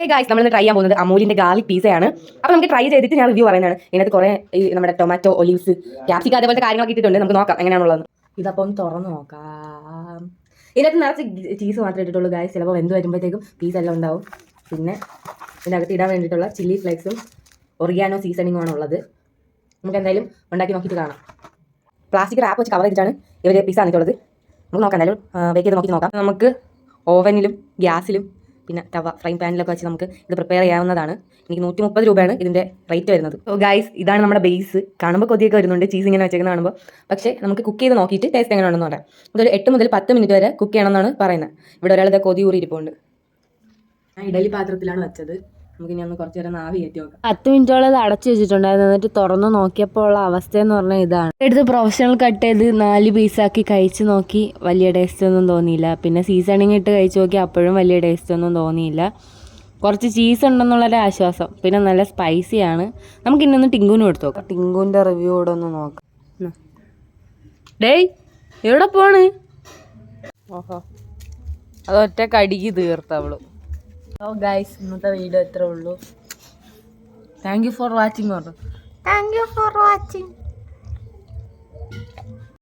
Guys നമ്മൾ try ചെയ്യാൻ പോകുന്നത് അമൂലിന്റെ ഗാർലിക് പിസയാണ്. അപ്പോൾ നമുക്ക് ട്രൈ ചെയ്തിട്ട് ഞാൻ റിവ്യൂ പറയുന്നതാണ്. ഇതിനകത്ത് കുറേ നമ്മുടെ ടൊമാറ്റോ, ഒലീവ്സ്, ക്യാപ്സിക്കം അതേപോലത്തെ കാര്യങ്ങളൊക്കെ ഇട്ടിട്ടുണ്ട്. നമുക്ക് നോക്കാം എങ്ങനെയാണുള്ളത്. ഇതപ്പം തുറന്ന് നോക്കാം. ഇതിനകത്ത് നിറച്ച് ചീസ് മാത്രമേ ഇട്ടിട്ടുള്ളൂ ഗായ്സ്. ചിലപ്പോൾ വെന്ത് വരുമ്പോഴത്തേക്കും പീസ് എല്ലാം ഉണ്ടാവും. പിന്നെ ഇതിനകത്ത് ഇടാൻ വേണ്ടിയിട്ടുള്ള ചില്ലി ഫ്ലേക്സും ഒറിഗാനോ സീസണിങ്ങും ആണ് ഉള്ളത്. നമുക്ക് എന്തായാലും ഉണ്ടാക്കി നോക്കിയിട്ട് കാണാം. പ്ലാസ്റ്റിക് റാപ്പ് വെച്ച് കവർ ചെയ്തിട്ടാണ് ഇവർ പിസ്സ തന്നിട്ടുള്ളത്. നമുക്ക് നോക്കാം, എന്തായാലും ബേക്ക് ചെയ്ത് നോക്കിയിട്ട് നോക്കാം. നമുക്ക് ഓവനിലും ഗ്യാസിലും പിന്നെ തവ ഫ്രൈ പാനിലൊക്കെ വെച്ച് നമുക്ക് ഇത് പ്രിപ്പയർ ചെയ്യാവുന്നതാണ്. എനിക്ക് 130 രൂപയാണ് ഇതിൻ്റെ റേറ്റ് വരുന്നത്. സോ ഗൈസ്, ഇതാണ് നമ്മുടെ ബേസ്. കാണുമ്പോൾ കൊതിയൊക്കെ വരുന്നുണ്ട് ചീസ് ഇങ്ങനെ വെച്ചേക്കുന്ന കാണുമ്പോൾ. പക്ഷേ നമുക്ക് കുക്ക് ചെയ്ത് നോക്കിയിട്ട് ടേസ്റ്റ് എങ്ങനെയാണെന്ന് പറയാം. അതൊരു 8 മുതൽ 10 മിനിറ്റ് വരെ കുക്ക് ചെയ്യണമെന്നാണ് പറയുന്നത്. ഇവിടെ ഒരാളിത് കൊതി ഊറി ഇരിപ്പുണ്ട്. ഞാൻ ഇഡലി പാത്രത്തിലാണ് വെച്ചത്. നമുക്ക് ഇനി ഒന്ന് കുറച്ച് നേരം ആവി കയറ്റി നോക്കാം. 10 മിനിറ്റോളം ഇത് അടച്ചു വെച്ചിട്ടുണ്ടായിരുന്നു. എന്നിട്ട് തുറന്ന് നോക്കിയപ്പോൾ ഉള്ള അവസ്ഥ എന്ന് പറഞ്ഞാൽ ഇതാണ്. എടുത്ത് പ്രൊഫഷണൽ കട്ട് ചെയ്ത് 4 പീസാക്കി കഴിച്ച് നോക്കി, വലിയ ടേസ്റ്റ് ഒന്നും തോന്നിയില്ല. പിന്നെ സീസണിങ് ഇട്ട് കഴിച്ച് നോക്കി, അപ്പോഴും വലിയ ടേസ്റ്റ് ഒന്നും തോന്നിയില്ല. കുറച്ച് ചീസ് ഉണ്ടെന്നുള്ളൊരു ആശ്വാസം. പിന്നെ നല്ല സ്പൈസിയാണ്. നമുക്ക് ഇന്നൊന്ന് ടിങ്കുവിനും എടുത്ത് നോക്കാം. ടിങ്കുവിൻ്റെ റിവ്യൂ കൂടെ ഒന്ന് നോക്കാം. ഡേയ് എവിടെ പോണ്? ഓഹോ, അതൊറ്റ കടിക്ക് തീർത്തവള്. ഓ ഗൈസ്, ഇന്നത്തെ വീഡിയോ ഇത്രേ ഉള്ളൂ. Thank you for watching.